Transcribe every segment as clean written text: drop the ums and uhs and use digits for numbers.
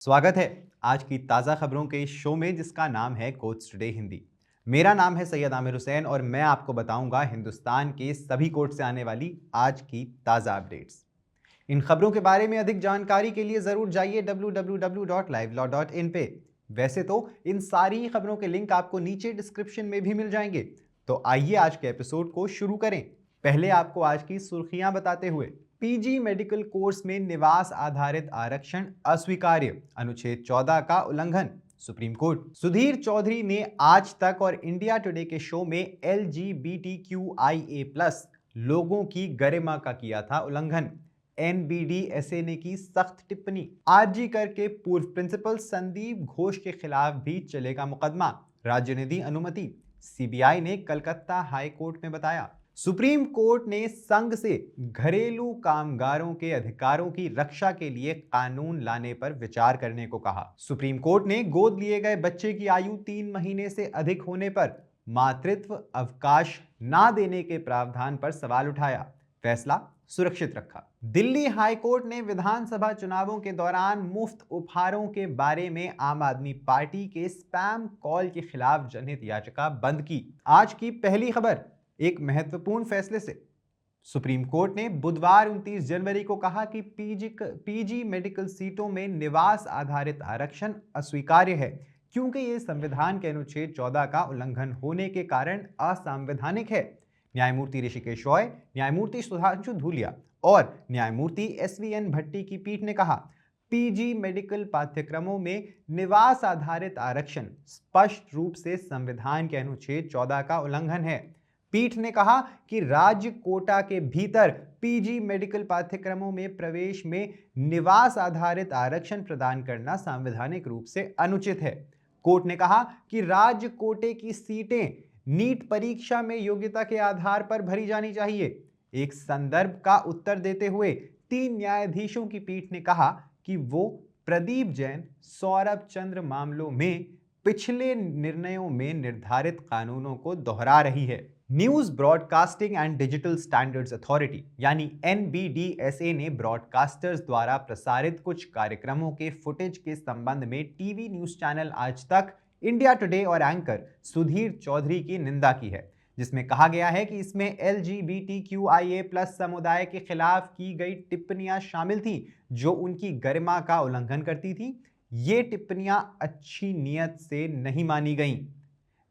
स्वागत है आज की ताज़ा खबरों के इस शो में जिसका नाम है कोट्स टुडे हिंदी। मेरा नाम है सैयद आमिर हुसैन और मैं आपको बताऊंगा हिंदुस्तान के सभी कोर्ट से आने वाली आज की ताज़ा अपडेट्स। इन खबरों के बारे में अधिक जानकारी के लिए ज़रूर जाइए www.livelawin पे। वैसे तो इन सारी खबरों के लिंक आपको नीचे डिस्क्रिप्शन में भी मिल जाएंगे। तो आइए आज के एपिसोड को शुरू करें। पहले आपको आज की सुर्खियां बताते हुए, पीजी मेडिकल कोर्स में निवास आधारित आरक्षण अस्वीकार्य, अनुच्छेद 14 का उल्लंघन। Supreme court. सुधीर चौधरी ने आज तक और इंडिया टुडे के शो में LGBTQIA+ लोगों की गरिमा का किया था उल्लंघन। NBDSA ने की सख्त टिप्पणी। आरजी कर के पूर्व प्रिंसिपल संदीप घोष के खिलाफ भी चलेगा मुकदमा, राज्य ने दी अनुमति। सीबीआई ने कलकत्ता हाई कोर्ट में बताया। सुप्रीम कोर्ट ने संघ से घरेलू कामगारों के अधिकारों की रक्षा के लिए कानून लाने पर विचार करने को कहा। सुप्रीम कोर्ट ने गोद लिए गए बच्चे की आयु 3 महीने से अधिक होने पर मातृत्व अवकाश ना देने के प्रावधान पर सवाल उठाया, फैसला सुरक्षित रखा। दिल्ली हाई कोर्ट ने विधानसभा चुनावों के दौरान मुफ्त उपहारों के बारे में आम आदमी पार्टी के स्पैम कॉल के खिलाफ जनहित याचिका बंद की। आज की पहली खबर एक महत्वपूर्ण फैसले से। सुप्रीम कोर्ट ने बुधवार 29 जनवरी को कहा कि पीजी मेडिकल सीटों में निवास आधारित आरक्षण अस्वीकार्य है, क्योंकि ये संविधान के अनुच्छेद 14 का उल्लंघन होने के कारण असंवैधानिक है। न्यायमूर्ति ऋषिकेश रॉय, न्यायमूर्ति सुधांशु धूलिया और न्यायमूर्ति SVN भट्टी की पीठ ने कहा, पीजी मेडिकल पाठ्यक्रमों में निवास आधारित आरक्षण स्पष्ट रूप से संविधान के अनुच्छेद 14 का उल्लंघन है। पीठ ने कहा कि राज्य कोटा के भीतर पीजी मेडिकल पाठ्यक्रमों में प्रवेश में निवास आधारित आरक्षण प्रदान करना संवैधानिक रूप से अनुचित है। कोर्ट ने कहा कि राज्य कोटे की सीटें नीट परीक्षा में योग्यता के आधार पर भरी जानी चाहिए। एक संदर्भ का उत्तर देते हुए 3 न्यायाधीशों की पीठ ने कहा कि वो प्रदीप जैन, सौरभ चंद्र मामलों में पिछले निर्णयों में निर्धारित कानूनों को दोहरा रही है। News broadcasting and digital standards authority यानी NBDSA ने ब्रॉडकास्टर्स द्वारा प्रसारित कुछ कार्यक्रमों के फुटेज के संबंध में टीवी न्यूज चैनल आज तक, इंडिया टुडे और एंकर सुधीर चौधरी की निंदा की है, जिसमें कहा गया है कि इसमें LGBTQIA+ समुदाय के खिलाफ की गई टिप्पणियां शामिल थीं, जो उनकी गरिमा का उल्लंघन करती थी। ये टिप्पणियां अच्छी नियत से नहीं मानी गईं।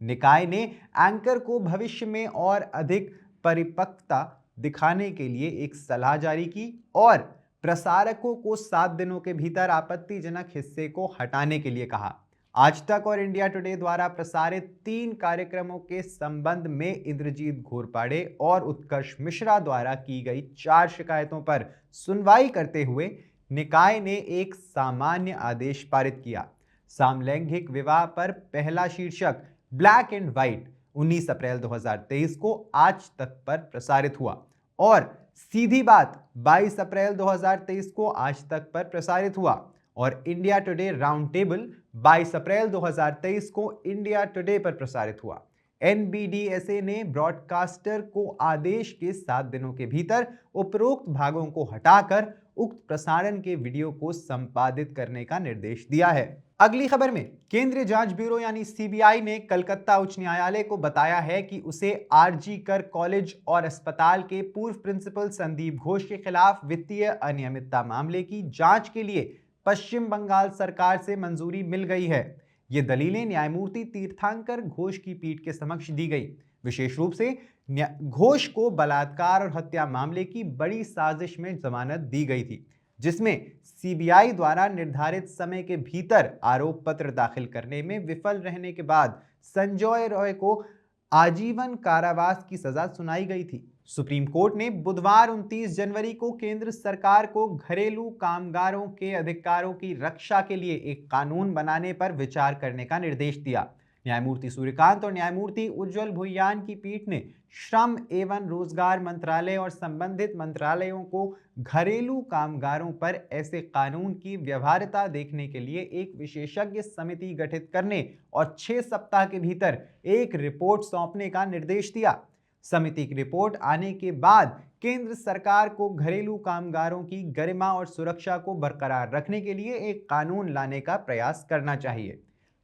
निकाय ने एंकर को भविष्य में और अधिक परिपक्वता दिखाने के लिए एक सलाह जारी की और प्रसारकों को 7 दिनों के भीतर आपत्तिजनक हिस्से को हटाने के लिए कहा। आज तक और इंडिया टुडे द्वारा प्रसारित 3 कार्यक्रमों के संबंध में इंद्रजीत घोरपाड़े और उत्कर्ष मिश्रा द्वारा की गई 4 शिकायतों पर सुनवाई करते हुए निकाय ने एक सामान्य आदेश पारित किया। समलैंगिक विवाह पर पहला शीर्षक ब्लैक एंड व्हाइट 19 अप्रैल 2023 को आज तक पर प्रसारित हुआ और सीधी बात 22 अप्रैल 2023 को आज तक पर प्रसारित हुआ और इंडिया टुडे राउंड टेबल 22 अप्रैल 2023 को इंडिया टुडे पर प्रसारित हुआ। NBDSA ने ब्रॉडकास्टर को आदेश के 7 दिनों के भीतर उपरोक्त भागों को हटाकर उक्त प्रसारण के वीडियो को संपादित करने का निर्देश दिया है। अगली खबर में केंद्रीय जांच ब्यूरो यानी CBI ने कलकत्ता उच्च न्यायालय को बताया है कि उसे आरजी कर कॉलेज और अस्पताल के पूर्व प्रिंसिपल संदीप घोष के खिलाफ वित्तीय अनियमितता मामले की जांच के लिए पश्चिम बंगाल सरकार से मंजूरी मिल गई है। ये दलीलें न्यायमूर्ति तीर्थंकर घोष की पीठ के समक्ष दी गई। विशेष रूप से घोष को बलात्कार और हत्या मामले की बड़ी साजिश में जमानत दी गई थी, जिसमें CBI द्वारा निर्धारित समय के भीतर आरोप पत्र दाखिल करने में विफल रहने के बाद संजय रॉय को आजीवन कारावास की सजा सुनाई गई थी। सुप्रीम कोर्ट ने बुधवार 29 जनवरी को केंद्र सरकार को घरेलू कामगारों के अधिकारों की रक्षा के लिए एक कानून बनाने पर विचार करने का निर्देश दिया। न्यायमूर्ति सूर्यकांत और न्यायमूर्ति उज्जवल भुइयान की पीठ ने श्रम एवं रोजगार मंत्रालय और संबंधित मंत्रालयों को घरेलू कामगारों पर ऐसे कानून की व्यवहार्यता देखने के लिए एक विशेषज्ञ समिति गठित करने और 6 सप्ताह के भीतर एक रिपोर्ट सौंपने का निर्देश दिया। समिति की रिपोर्ट आने के बाद केंद्र सरकार को घरेलू कामगारों की गरिमा और सुरक्षा को बरकरार रखने के लिए एक कानून लाने का प्रयास करना चाहिए।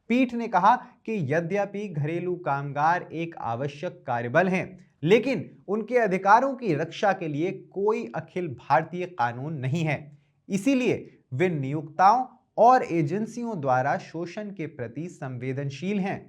पीठ ने कहा कि यद्यपि घरेलू कामगार एक आवश्यक कार्यबल हैं, लेकिन उनके अधिकारों की रक्षा के लिए कोई अखिल भारतीय कानून नहीं है। इसीलिए वे नियोक्ताओं और एजेंसियों द्वारा शोषण के प्रति संवेदनशील हैं।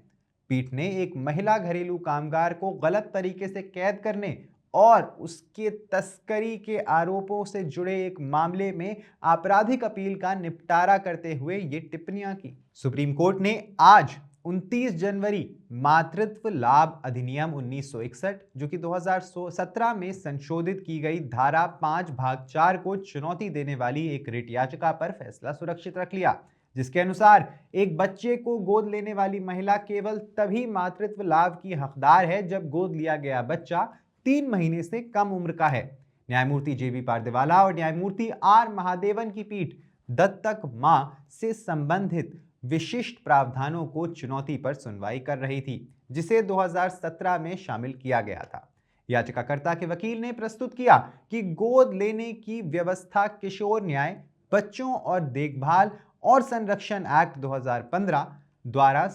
पीठ ने एक महिला घरेलू कामगार को गलत तरीके से कैद करने और उसके तस्करी के आरोपों से जुड़े एक मामले में आपराधिक अपील का निपटारा करते हुए ये टिप्पणियां की। सुप्रीम कोर्ट ने आज 29 जनवरी मातृत्व लाभ अधिनियम 1961 जो कि 2017 में संशोधित की गई धारा 5(4) को चुनौती देने वाली एक रिट याचिका पर फैसला सुरक्षित रख लिया, जिसके अनुसार एक बच्चे को गोद लेने वाली महिला केवल तभी मातृत्व लाभ की हकदार है जब गोद लिया गया बच्चा 3 महीने से कम उम्र का है। न्यायमूर्ति JB पारदेवाला और न्यायमूर्ति R महादेवन की पीठ दत्तक मां से संबंधित विशिष्ट प्रावधानों को चुनौती पर सुनवाई कर रही थी, जिसे 2017 में शामिल किया गया था। याचिकाकर्ता के वकील ने प्रस्तुत किया कि गोद लेने की व्यवस्था किशोर न्याय, बच्चों और देखभाल और संरक्षण एक्ट 2015 द्वारा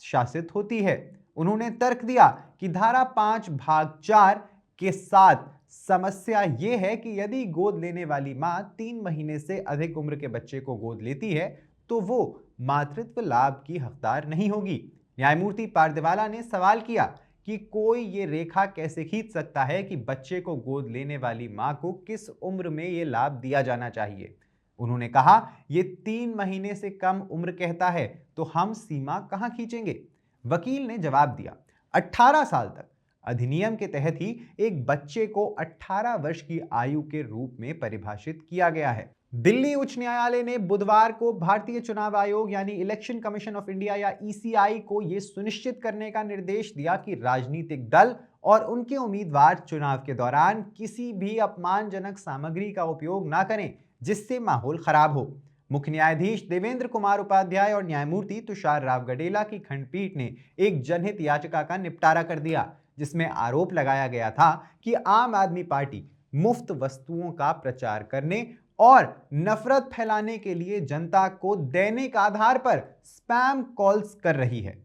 शासित होती है। उन्होंने तर्क दिया कि धारा 5(4) के साथ समस्या यह है कि यदि गोद लेने वाली मां 3 महीने से अधिक उम्र के बच्चे को गोद लेती है तो वो मातृत्व लाभ की हकदार नहीं होगी। न्यायमूर्ति पारदेवाला ने सवाल किया कि कोई ये रेखा कैसे खींच सकता है कि बच्चे को गोद लेने वाली मां को किस उम्र में ये लाभ दिया जाना चाहिए। उन्होंने कहा, ये 3 महीने से कम उम्र कहता है तो हम सीमा कहां खींचेंगे। वकील ने जवाब दिया, 18 साल तक। अधिनियम के तहत ही एक बच्चे को 18 वर्ष की आयु के रूप में परिभाषित किया गया है। दिल्ली उच्च न्यायालय ने बुधवार को भारतीय चुनाव आयोग यानी इलेक्शन कमीशन ऑफ इंडिया या ECI को यह सुनिश्चित करने का निर्देश दिया कि राजनीतिक दल और उनके उम्मीदवार चुनाव के दौरान किसी भी अपमानजनक सामग्री का उपयोग ना करें जिससे माहौल खराब हो। मुख्य न्यायाधीश देवेंद्र कुमार उपाध्याय और न्यायमूर्ति तुषार राव गडेला की खंडपीठ ने एक जनहित याचिका का निपटारा कर दिया, जिसमें आरोप लगाया गया था कि आम आदमी पार्टी मुफ्त वस्तुओं का प्रचार करने और नफरत फैलाने के लिए जनता को दैनिक आधार पर स्पैम कॉल्स कर रही है।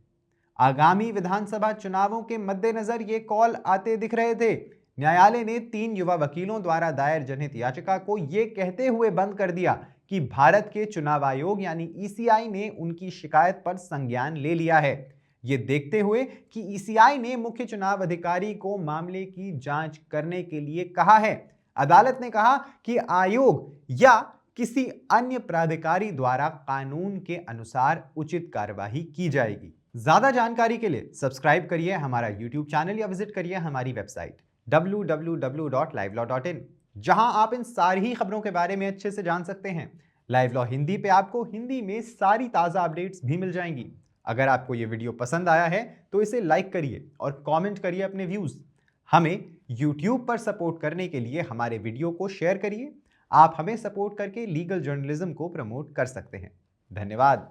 आगामी विधानसभा चुनावों के मद्देनजर ये कॉल आते दिख रहे थे। न्यायालय ने 3 युवा वकीलों द्वारा दायर जनहित याचिका को यह कहते हुए बंद कर दिया कि भारत के चुनाव आयोग यानी ECI ने उनकी शिकायत पर संज्ञान ले लिया है। ये देखते हुए कि ECI ने मुख्य चुनाव अधिकारी को मामले की जांच करने के लिए कहा है, अदालत ने कहा कि आयोग या किसी अन्य प्राधिकारी द्वारा कानून के अनुसार उचित कार्यवाही की जाएगी। ज्यादा जानकारी के लिए सब्सक्राइब करिए हमारा YouTube चैनल या विजिट करिए हमारी वेबसाइट www.livelawin, जहां आप इन सारी खबरों के बारे में अच्छे से जान सकते हैं। लाइव लॉ हिंदी पे आपको हिंदी में सारी ताज़ा अपडेट्स भी मिल जाएंगी। अगर आपको ये वीडियो पसंद आया है तो इसे लाइक करिए और कमेंट करिए अपने व्यूज़। हमें YouTube पर सपोर्ट करने के लिए हमारे वीडियो को शेयर करिए। आप हमें सपोर्ट करके लीगल जर्नलिज्म को प्रमोट कर सकते हैं। धन्यवाद।